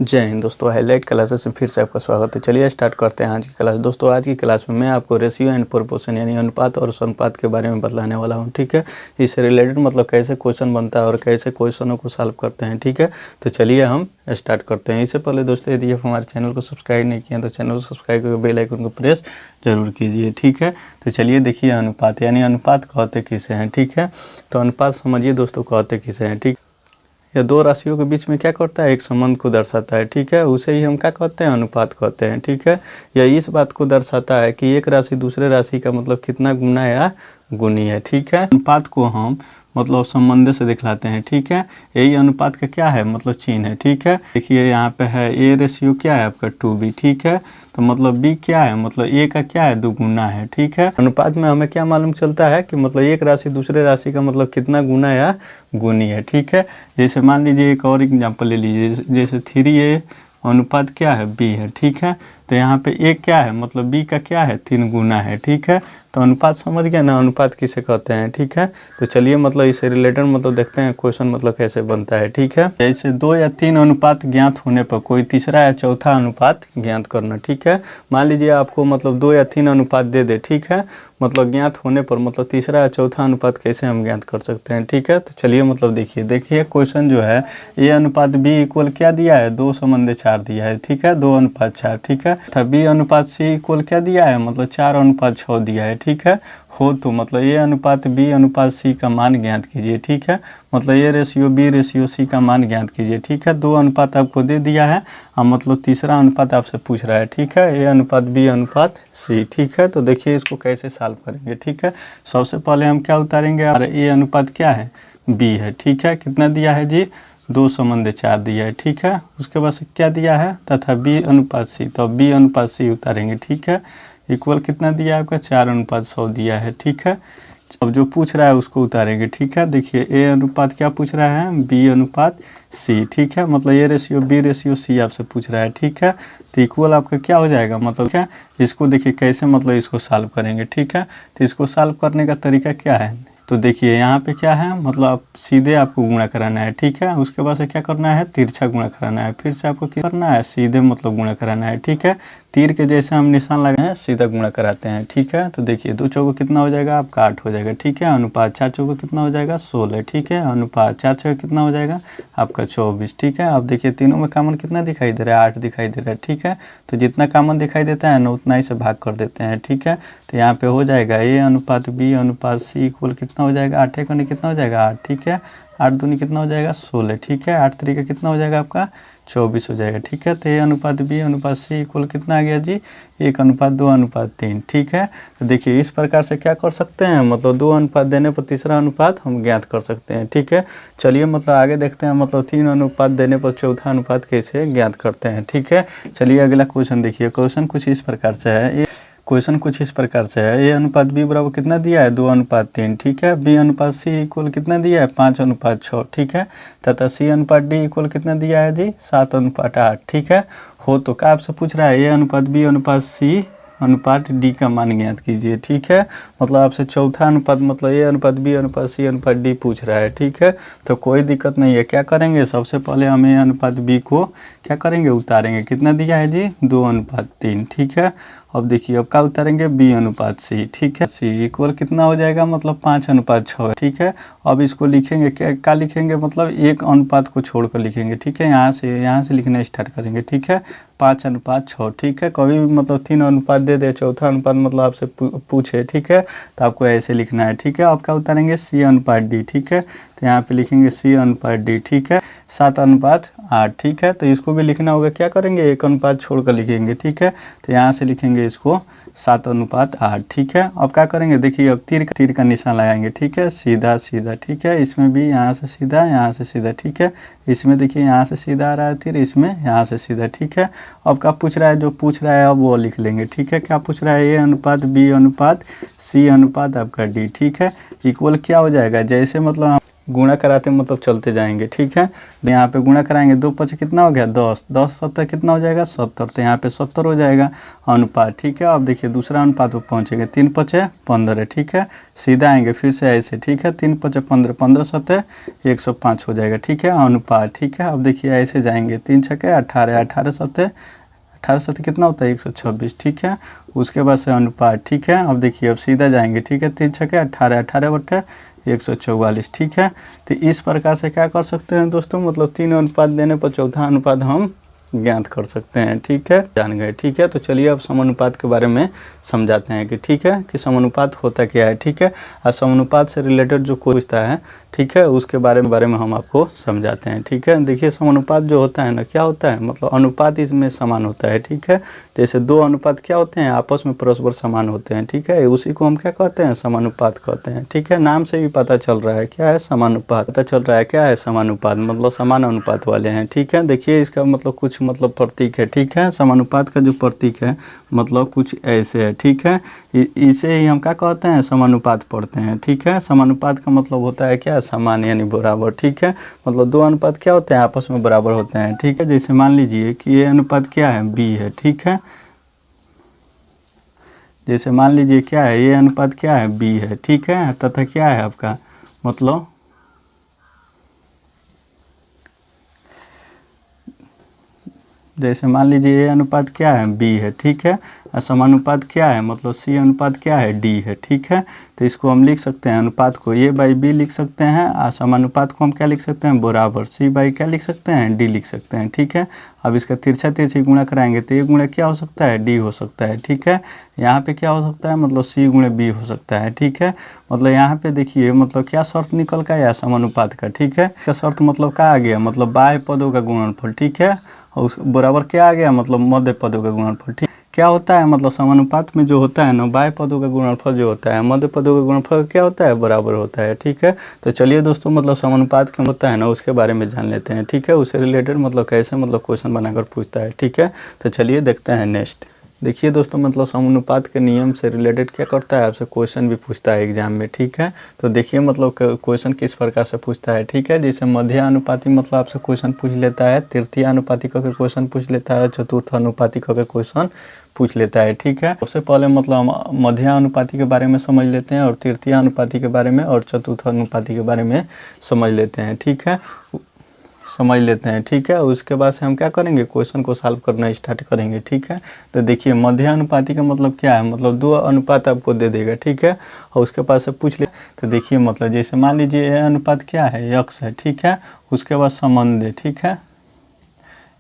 जय हिंद दोस्तों, highlight classes में फिर से आपका स्वागत है। चलिए स्टार्ट करते हैं आज की क्लास। दोस्तों आज की क्लास में मैं आपको रेशियो एंड प्रोपोर्शन यानी अनुपात और अनुपात के बारे में बतलाने वाला हूं। ठीक है, इससे रिलेटेड मतलब कैसे क्वेश्चन बनता है और कैसे क्वेश्चनों को सॉल्व करते हैं। ठीक है, तो चलिए हम स्टार्ट करते हैं। इससे पहले दोस्तों यदि आप हमारे चैनल को सब्सक्राइब नहीं किए तो चैनल को सब्सक्राइब करके बेल आइकन को प्रेस जरूर कीजिए। ठीक है, तो चलिए देखिए अनुपात यानी अनुपात कहते किसे हैं। ठीक है, तो अनुपात समझिए दोस्तों कहते किसे हैं। ठीक, या दो राशियों के बीच में क्या करता है, एक संबंध को दर्शाता है। ठीक है, उसे ही हम क्या कहते हैं, अनुपात कहते हैं। ठीक है, या इस बात को दर्शाता है कि एक राशि दूसरे राशि का मतलब कितना गुना या गुनी है। ठीक है, अनुपात को हम मतलब संबंध से दिखलाते हैं। ठीक है, यही अनुपात का क्या है, मतलब चिन्ह है। ठीक है, देखिए यहाँ पे है ए रेशियो क्या है आपका 2b। ठीक है, तो मतलब b क्या है, मतलब a का क्या है, दुगुना है। ठीक है, अनुपात में हमें क्या मालूम चलता है कि मतलब एक राशि दूसरे राशि का मतलब कितना गुना या गुनी है। ठीक है, जैसे मान लीजिए एक और एग्जांपल ले लीजिए, जैसे 3a अनुपात क्या है, b है। ठीक है, तो यहाँ पे a क्या है, मतलब b का क्या है, 3 गुना है। ठीक है, तो अनुपात समझ गए ना, अनुपात किसे कहते हैं। ठीक है, तो चलिए मतलब इससे रिलेटेड मतलब देखते हैं क्वेश्चन मतलब कैसे बनता है। ठीक है, जैसे 2 या 3 अनुपात ज्ञात होने पर कोई तीसरा या चौथा अनुपात ज्ञात करना। ठीक है, मान लीजिए आपको मतलब 2 या 3 अनुपात दे दे। ठीक है, मतलब ज्ञात होने पर मतलब तीसरा या चौथा अनुपात कैसे हम ज्ञात कर सकते हैं। ठीक है, तो चलिए मतलब देखिए क्वेश्चन जो है ए अनुपात बी इक्वल क्या दिया है, 2:4 दिया है। ठीक है, 2:4। ठीक है, था बी अनुपात सी इक्वल क्या दिया है, मतलब 4:6 दिया है। ठीक है, हो तो मतलब ए अनुपात बी अनुपात सी का मान ज्ञात कीजिए। ठीक है, मतलब A ratio B ratio C का मान ज्ञात कीजिए। ठीक है, 2 अनुपात आपको दे दिया है और मतलब तीसरा अनुपात आपसे पूछ रहा है। ठीक है, ए अनुपात बी अनुपात सी। ठीक है, तो देखिए इसको कैसे सॉल्व करेंगे। ठीक है, सबसे पहले हम क्या उतारेंगे, और ए अनुपात क्या है, बी है। ठीक है, कितना दिया है जी, 2:4 दिया है। ठीक है, उसके बाद से क्या दिया है, तथा बी अनुपात सी, तो बी अनुपात सी उतारेंगे। ठीक है, इक्वल कितना दिया है आपका, 4:100 दिया है। ठीक है, अब जो पूछ रहा है उसको उतारेंगे। ठीक है, देखिए ए अनुपात क्या पूछ रहा है, बी अनुपात सी। ठीक है, मतलब A ratio B ratio C आपसे पूछ रहा है। ठीक है, तो इक्वल आपका क्या हो जाएगा, मतलब क्या, इसको देखिए कैसे मतलब इसको सॉल्व करेंगे। ठीक है, तो इसको सॉल्व करने का तरीका क्या है, तो देखिए यहाँ पे क्या है, मतलब आप सीधे आपको गुणा कराना है। ठीक है, उसके बाद से क्या करना है, तिरछा गुणा कराना है। फिर से आपको क्या करना है, सीधे मतलब गुणा कराना है। ठीक है, तीर के जैसे हम निशान लगाए हैं सीधा गुणा कराते हैं। ठीक है, तो देखिए 2 चौको कितना हो जाएगा आपका, 8 हो जाएगा। ठीक है, अनुपात 4 चौको कितना हो जाएगा, 16। ठीक है, अनुपात 4 चौको कितना हो जाएगा आपका 24। ठीक है, अब देखिए तीनों में कॉमन कितना दिखाई दे रहा है, 8 दिखाई दे रहा है। ठीक है, तो जितना कॉमन दिखाई देता है ना उतना ही से भाग कर देते हैं। ठीक है, तो यहाँ पे हो जाएगा ए अनुपात बी अनुपात सी इक्वल कितना हो जाएगा, 8 एकनी कितना हो जाएगा, 8। ठीक है, 8 दूनी कितना हो जाएगा, 16। ठीक है, 8 तरीका कितना हो जाएगा आपका, 24 हो जाएगा। ठीक है, तो ए अनुपात बी अनुपात सी इक्वल कितना आ गया जी, 1:2:3। ठीक है, तो देखिए इस प्रकार से क्या कर सकते हैं, मतलब 2 अनुपात देने पर तीसरा अनुपात हम ज्ञात कर सकते हैं। ठीक है, चलिए मतलब आगे देखते हैं, मतलब 3 अनुपात देने पर चौथा अनुपात कैसे ज्ञात करते हैं। ठीक है, चलिए अगला क्वेश्चन देखिए। क्वेश्चन कुछ इस प्रकार से है, ए अनुपात बी बराबर कितना दिया है, 2:3। ठीक है, बी अनुपात सी इक्वल कितना दिया है, 5:6। ठीक है, तथा सी अनुपात डी इक्वल कितना दिया है जी, 7:8। ठीक है, हो तो क्या आपसे पूछ रहा है, ए अनुपात बी अनुपात सी अनुपात डी का मान ज्ञात कीजिए। ठीक है, मतलब आपसे चौथा अनुपात मतलब ए अनुपात बी अनुपात सी अनुपात डी पूछ रहा है। ठीक है, तो कोई दिक्कत नहीं है, क्या करेंगे, सबसे पहले हम ए अनुपात बी को क्या करेंगे, उतारेंगे। कितना दिया है जी, 2:3। ठीक है, अब देखिए अब क्या उतारेंगे, बी अनुपात सी। ठीक है, सी इक्वल कितना हो जाएगा, मतलब 5:6। ठीक है, अब इसको लिखेंगे क्या लिखेंगे, मतलब एक अनुपात को छोड़कर लिखेंगे। ठीक है, यहाँ से लिखना स्टार्ट करेंगे। ठीक है, 5:6। ठीक है, कभी भी मतलब 3 अनुपात दे दे, चौथा अनुपात मतलब आपसे पूछे। ठीक है, तो आपको ऐसे लिखना है। ठीक है, अब क्या उतारेंगे, सी अनुपात डी। ठीक है, तो यहाँ पे लिखेंगे सी अनुपात डी। ठीक है, 7:8। ठीक है, तो इसको भी लिखना होगा, क्या करेंगे, एक अनुपात छोड़कर लिखेंगे। ठीक है, तो यहाँ से लिखेंगे इसको 7:8। ठीक है, अब क्या करेंगे, देखिए अब तीर का निशान लगाएंगे। ठीक है, सीधा सीधा। ठीक है, इसमें भी यहाँ से सीधा यहाँ से सीधा। ठीक है, इसमें देखिए यहाँ से सीधा आ रहा है तीर, इसमें यहाँ से सीधा। ठीक है, अब क्या पूछ रहा है, जो पूछ रहा है अब वो लिख लेंगे। ठीक है, क्या पूछ रहा है, ए अनुपात बी अनुपात सी अनुपात आपका डी। ठीक है, इक्वल क्या हो जाएगा, जैसे मतलब गुणा कराते मतलब चलते जाएंगे, ठीक है। यहाँ पे गुणा कराएंगे, 2 5 कितना हो गया 10, 10 7 कितना हो जाएगा 70, तो यहाँ पे 70 हो जाएगा अनुपात, ठीक है। अब देखिए दूसरा अनुपात पर पहुँचेंगे, 3 5 15, ठीक है। सीधा आएंगे फिर से ऐसे, ठीक है। 3 5 15, 15 7 105 हो जाएगा, ठीक है, अनुपात, ठीक है। अब देखिए ऐसे जाएंगे, 3 6 18, 18 7 18 7 कितना होता है 126, ठीक है। उसके बाद से अनुपात, ठीक है। अब देखिए अब सीधा जाएंगे, ठीक है। 3 6 18, 18 बटे 144, ठीक है। तो इस प्रकार से क्या कर सकते हैं दोस्तों, मतलब 3 अनुपात देने पर चौथा अनुपात हम ज्ञात कर सकते हैं, ठीक है, जान गए, ठीक है। तो चलिए अब समानुपात के बारे में समझाते हैं कि ठीक है कि समानुपात होता क्या है, ठीक है। और समानुपात से रिलेटेड जो पूछता है, ठीक है, उसके बारे में हम आपको समझाते हैं, ठीक है। देखिए समानुपात जो होता है ना, क्या होता है, मतलब अनुपात इसमें समान होता है, ठीक है। जैसे 2 अनुपात क्या होते हैं, आपस में परस्पर समान होते हैं, ठीक है। उसी को हम क्या कहते हैं, समानुपात कहते हैं, ठीक है। नाम से भी पता चल रहा है क्या है, समानुपात, पता चल रहा है क्या है समानुपात, मतलब समान अनुपात वाले हैं, ठीक है। देखिए इसका मतलब कुछ मतलब प्रतीक है, ठीक है। समानुपात का जो प्रतीक है मतलब कुछ ऐसे है, ठीक है। इसे ही हम क्या कहते हैं, समानुपात पढ़ते हैं, ठीक है। समानुपात का मतलब होता है क्या, समान यानी बराबर, ठीक है। मतलब 2 अनुपात क्या होते हैं, आपस में बराबर होते हैं, ठीक है। जैसे मान लीजिए कि ये अनुपात क्या है, बी है, ठीक है। जैसे मान लीजिए क्या है, ये अनुपात क्या है, बी है, ठीक है। तथा क्या है आपका, मतलब जैसे मान लीजिए ये अनुपात क्या है, बी है, ठीक है। और समानुपात क्या है, मतलब सी अनुपात क्या है, डी है, ठीक है। तो इसको हम लिख सकते हैं, अनुपात को ए बाई बी लिख सकते हैं, और समानुपात को हम क्या लिख सकते हैं, बराबर सी बाई क्या लिख सकते हैं, डी लिख सकते हैं, ठीक है। अब इसका तिरछा तिरछी गुणा कराएंगे तो ये गुणा क्या हो सकता है, डी हो सकता है, ठीक है। यहाँ पे क्या हो सकता है, मतलब सी गुणे बी हो सकता है, ठीक है। मतलब यहाँ पे देखिए मतलब क्या शर्त निकल का आया समानुपात का, ठीक है। इसका शर्त मतलब क्या आ गया, मतलब बाह्य पदों का गुणनफल, ठीक है। और उस बराबर क्या आ गया, मतलब मध्य पदों का गुणनफल, ठीक। क्या होता है, मतलब समानुपात में जो होता है ना, बाह्य पदों का गुणनफल जो होता है मध्य पदों का गुणनफल क्या होता है, बराबर होता है, ठीक है। तो चलिए दोस्तों मतलब समानुपात क्या होता है ना, उसके बारे में जान लेते हैं, ठीक है। उससे रिलेटेड मतलब कैसे मतलब क्वेश्चन बनाकर पूछता है, ठीक है। तो चलिए देखते हैं नेक्स्ट। देखिए दोस्तों मतलब समानुपात के नियम से रिलेटेड क्या करता है, आपसे क्वेश्चन भी पूछता है एग्जाम में, ठीक है। तो देखिए मतलब क्वेश्चन किस प्रकार से पूछता है, ठीक है। जैसे मध्य अनुपाती मतलब आपसे क्वेश्चन पूछ लेता है, तृतीय अनुपाती का क्वेश्चन पूछ लेता है, चतुर्थ अनुपाती का क्वेश्चन पूछ लेता है, ठीक है। सबसे पहले मतलब हम मध्य अनुपाती के बारे में समझ लेते हैं, और तृतीय अनुपाती के बारे में और चतुर्थ अनुपाती के बारे में समझ लेते हैं, ठीक है, समझ लेते हैं, ठीक है। उसके बाद से हम क्या करेंगे, क्वेश्चन को सॉल्व करना स्टार्ट करेंगे, ठीक है। तो देखिए मध्य अनुपाती का मतलब क्या है, मतलब 2 अनुपात आपको दे देगा, ठीक है। और उसके पास से पूछ ले, तो देखिए मतलब जैसे मान लीजिए यह अनुपात क्या है, यक्स है, ठीक है। उसके बाद संबंध है, ठीक है।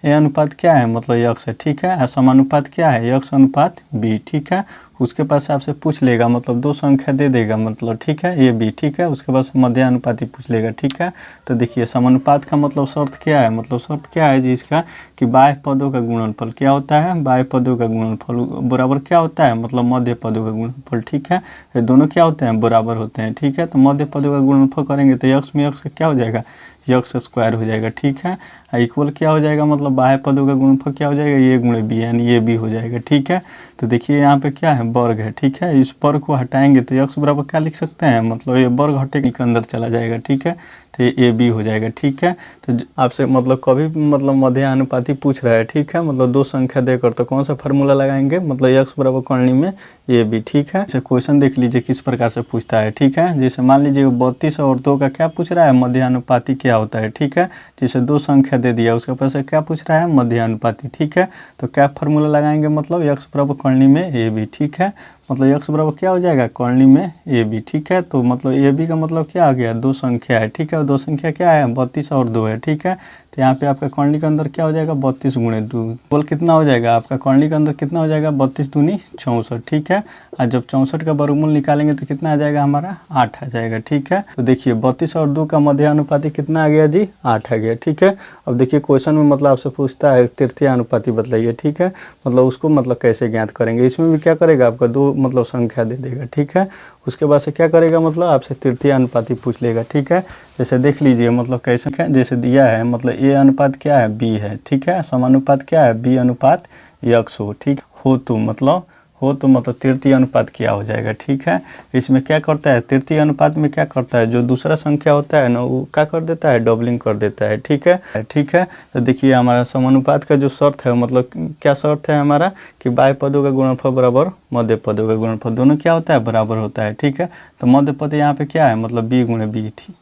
ये अनुपात क्या है, मतलब यक्स है, ठीक है। समानुपात क्या है, यक्स अनुपात बी, ठीक है। उसके पास से आपसे पूछ लेगा, मतलब 2 संख्या दे देगा, मतलब ठीक है, ये बी, ठीक है। उसके बाद मध्य अनुपाती पूछ लेगा, ठीक है। तो देखिए समानुपात का मतलब शर्त क्या है, मतलब शर्त क्या है जी इसका, कि बाह्य पदों का गुणनफल क्या होता है, बाह्य पदों का गुणनफल बराबर क्या होता है, मतलब मध्य पदों का गुणनफल, ठीक है। ये दोनों क्या होते हैं, बराबर होते हैं, ठीक है। तो मध्य पदों का गुणनफल करेंगे तो यक्स में यक्स का क्या हो जाएगा, यक्स स्क्वायर हो जाएगा, ठीक है। इक्वल क्या हो जाएगा, मतलब बाह्य पदों का गुणनफल क्या हो जाएगा, ये गुणे बी, यानी ये बी हो जाएगा, ठीक है। तो देखिए यहाँ पे क्या है, वर्ग है, ठीक है। इस वर्ग को हटाएंगे तो यक्स बराबर क्या लिख सकते हैं, मतलब ये वर्ग हटेगा के अंदर चला जाएगा, ठीक है। तो ये बी हो जाएगा, ठीक है। तो आपसे मतलब कभी मतलब मध्य अनुपाती पूछ रहा है, ठीक है, मतलब 2 संख्या देकर तो कौन सा फार्मूला लगाएंगे, मतलब यक्स बराबर करनी में ये बी, ठीक है। जैसे क्वेश्चन देख लीजिए किस प्रकार से पूछता है, ठीक है। जैसे मान लीजिए 32 और 2 का क्या पूछ रहा है, मध्य अनुपाती क्या होता है, ठीक है। जैसे 2 संख्या दे दिया, उसके पास क्या पूछ रहा है, मध्य अनुपाती, ठीक है। तो क्या फार्मूला लगाएंगे, मतलब यक्स बराबर करनी में ए बी, ठीक है। मतलब यक्स बराबर क्या हो जाएगा, करनी में ए बी, ठीक है। तो मतलब ए बी का मतलब क्या आ गया, 2 संख्या है, ठीक है। और 2 संख्या क्या है, 32 और 2 है, ठीक है। तो यहाँ पे आपका कर्णी के अंदर क्या हो जाएगा, 32 गुणे 2, बोल कितना हो जाएगा आपका कर्णी के अंदर कितना हो जाएगा, 32 दूनी 64, ठीक है। और जब 64 का वर्गमूल निकालेंगे तो कितना आ जाएगा, हमारा 8 आ जाएगा, ठीक है। तो देखिए 32 और 2 का मध्य अनुपाती कितना आ गया जी, 8 आ गया, ठीक है। अब देखिए क्वेश्चन में मतलब आपसे पूछता है तृतीय अनुपाती बतलाइए, ठीक है। मतलब उसको मतलब कैसे ज्ञात करेंगे, इसमें भी क्या करेगा, आपका 2 मतलब संख्या दे देगा, ठीक है। उसके बाद से क्या करेगा, मतलब आपसे तृतीय अनुपाती पूछ लेगा, ठीक है। जैसे देख लीजिए मतलब कैसे क्या जैसे दिया है, मतलब ए अनुपात क्या है, बी है, ठीक है। समानुपात क्या है, बी अनुपात यक्स हो, ठीक हो, तो मतलब हो तो मतलब तृतीय अनुपात क्या हो जाएगा, ठीक है। इसमें क्या करता है, तृतीय अनुपात में क्या करता है, जो दूसरा संख्या होता है ना वो क्या कर देता है, डबलिंग कर देता है, ठीक है, ठीक है। तो देखिए हमारा समानुपात का जो शर्त है मतलब क्या शर्त है हमारा कि बाह्य पदों का गुणनफल बराबर मध्य पदों का गुणनफल, दोनों क्या होता है, बराबर होता है, ठीक है। तो मध्य पद यहाँ पे क्या है, मतलब बी गुणे बी, ठीक,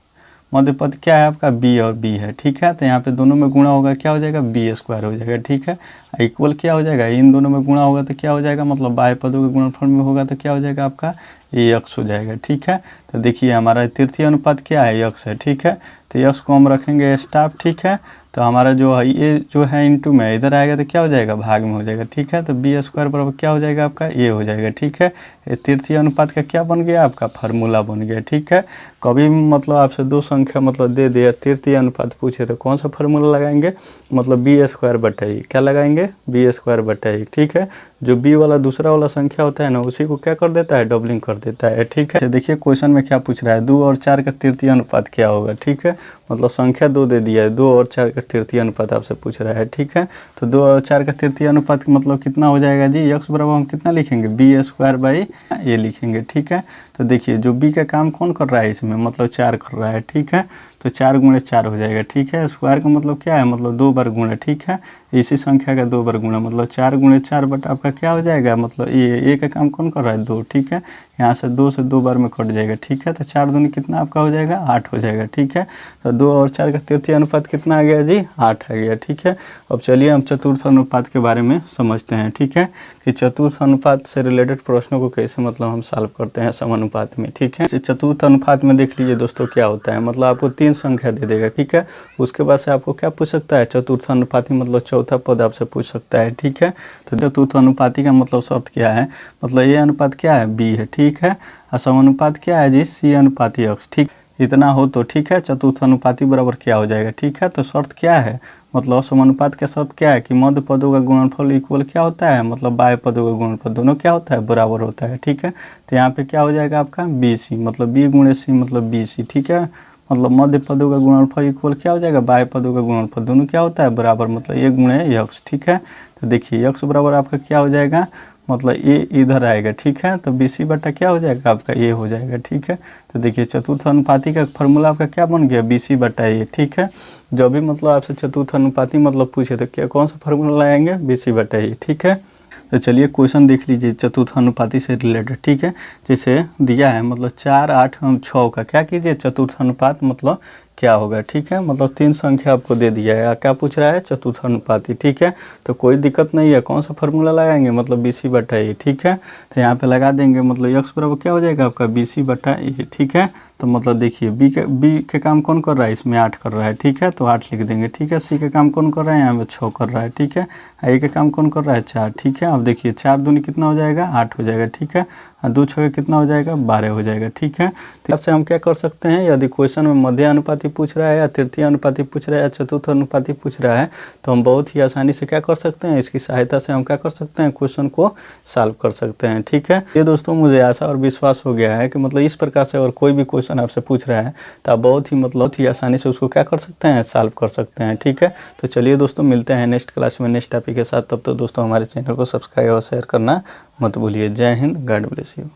मध्य पद क्या है आपका, बी और बी है, ठीक है। तो यहाँ पे दोनों में गुणा होगा क्या हो जाएगा, बी स्क्वायर हो जाएगा, ठीक है। इक्वल क्या हो जाएगा, इन दोनों में गुणा होगा तो क्या हो जाएगा, मतलब बाह्य पदों के गुणनफल में होगा तो क्या हो जाएगा आपका ये x हो जाएगा, ठीक है। तो देखिए हमारा तृतीय अनुपात क्या है, x है, ठीक है। तो x को हम रखेंगे स्टाफ, ठीक है। तो हमारा जो है ये जो है इनटू में इधर आएगा तो क्या हो जाएगा, भाग में हो जाएगा, ठीक है। तो बी स्क्वायर बराबर क्या हो जाएगा आपका ये हो जाएगा, ठीक है। ये तृतीय अनुपात का क्या बन गया, आपका फार्मूला बन गया, ठीक है। कभी मतलब आपसे दो संख्या मतलब दे दिया तृतीय अनुपात पूछे तो कौन सा फार्मूला लगाएंगे, मतलब बी स्क्वायर बटा ई, क्या लगाएंगे, बी स्क्वायर बटा ई, ठीक है। जो बी वाला दूसरा वाला संख्या होता है ना उसी को क्या कर देता है, डबलिंग कर देता है, ठीक है। देखिए क्वेश्चन में क्या पूछ रहा है, 2 और 4 का तृतीय अनुपात क्या होगा, ठीक है। मतलब संख्या 2 दे दिया है, 2 और 4 का तृतीय अनुपात आपसे पूछ रहा है, ठीक है। तो 2 और 4 का तृतीय अनुपात मतलब कितना हो जाएगा जी, x बराबर हम कितना लिखेंगे, बी स्क्वायर बाई ये लिखेंगे, ठीक है। तो देखिए जो b का काम कौन कर रहा है इसमें, मतलब 4 कर रहा है, ठीक है। तो 4 गुणे 4 हो जाएगा, ठीक है। स्क्वायर का मतलब क्या है, मतलब 2 बार गुणा, ठीक है। इसी संख्या का 2 बार गुणा मतलब 4 गुणे 4 बट आपका क्या हो जाएगा, मतलब ये का काम कौन कर रहा है, 2, ठीक है। यहाँ से 2 से 2 बार में कट जाएगा, ठीक है। तो 4 दूनी कितना आपका हो जाएगा, 8 हो जाएगा, ठीक है। तो 2 और 4 का तृतीय अनुपात कितना आ गया जी, 8 आ गया, ठीक है। अब चलिए हम चतुर्थ अनुपात के बारे में समझते हैं, ठीक है, कि चतुर्थ अनुपात से रिलेटेड प्रश्नों को कैसे मतलब हम सॉल्व करते हैं समानुपात में, ठीक है। चतुर्थ अनुपात में देख लीजिए दोस्तों क्या होता है, मतलब आपको 3 संख्या दे देगा, ठीक है। उसके बाद से आपको क्या पूछ सकता है, चतुर्थ अनुपाती मतलब चौथा पद आपसे पूछ सकता है, ठीक है। तो चतुर्थ अनुपाती का मतलब शर्त क्या है, मतलब ये अनुपात क्या है, बी है, ठीक है। और समानुपात क्या है जी, सी अनुपाती x, ठीक, इतना हो तो ठीक है। चतुर्थ अनुपाती बराबर क्या हो जाएगा, ठीक है। तो शर्त क्या है, मतलब समानुपात का शर्त क्या है कि मध्य पदों का गुणनफल इक्वल क्या होता है, मतलब बाह्य पदों का गुणनफल दोनों क्या होता है, बराबर होता है, ठीक है। तो यहाँ पे क्या हो जाएगा आपका बी सी, मतलब बी गुणे सी मतलब बी सी, ठीक है। मतलब मध्य पदों का गुणनफल इक्वल क्या हो जाएगा, बाह्य पदों का गुणनफल दोनों क्या होता है, बराबर, मतलब ये गुणे x, ठीक है। तो देखिए x बराबर आपका क्या हो जाएगा, मतलब ये इधर आएगा, ठीक है। तो बी सी बटा क्या हो जाएगा आपका ये हो जाएगा, ठीक है। तो देखिए चतुर्थ अनुपाती का फार्मूला आपका क्या बन गया, बी सी बटा ये, ठीक है। जब भी मतलब आपसे चतुर्थ अनुपाती मतलब पूछे तो क्या कौन सा फार्मूला लगाएंगे, बी सी बटा ये, ठीक है। तो चलिए क्वेश्चन देख लीजिए चतुर्थ अनुपाती से रिलेटेड, ठीक है। जैसे दिया है मतलब 4, 8 और 6 का क्या कीजिए चतुर्थ अनुपात मतलब क्या होगा, ठीक है। मतलब 3 संख्या आपको दे दिया है, क्या पूछ रहा है, चतुर्थ अनुपाती, ठीक है। तो कोई दिक्कत नहीं है, कौन सा फार्मूला लगाएंगे, मतलब बी सी बटा ए, ठीक है। तो यहाँ पे लगा देंगे, मतलब x बराबर क्या हो जाएगा आपका बी सी बटा ए, ठीक है। तो मतलब देखिए बी के काम कौन कर रहा है, इसमें 8 कर रहा है, ठीक है। तो 8 लिख देंगे, ठीक है। सी का काम कौन कर रहा है, यहाँ पे 6 कर रहा है, ठीक है। ए का काम कौन कर रहा है, 4, ठीक है। अब देखिए 4 दूनी कितना हो जाएगा, 8 हो जाएगा, ठीक है। 2 6 कितना हो जाएगा, 12 हो जाएगा, ठीक है। तो इससे हम क्या कर सकते हैं, यदि क्वेश्चन में मध्य अनुपाती पूछ रहा है या तृतीय अनुपाती पूछ रहा है या चतुर्थ अनुपाती पूछ रहा है तो हम बहुत ही आसानी से क्या कर सकते हैं, इसकी सहायता से हम क्या कर सकते हैं, क्वेश्चन को सॉल्व कर सकते हैं, ठीक है। ये दोस्तों मुझे आशा और विश्वास हो गया है कि मतलब इस प्रकार से अगर कोई भी क्वेश्चन आपसे पूछ रहा है तो आप बहुत ही आसानी से उसको क्या कर सकते हैं, सॉल्व कर सकते हैं, ठीक है। तो चलिए दोस्तों मिलते हैं नेक्स्ट क्लास में नेक्स्ट टॉपिक के साथ, तब तो दोस्तों हमारे चैनल को सब्सक्राइब और शेयर करना मत भूलिए। जय हिंद, गॉड ब्लेस यू।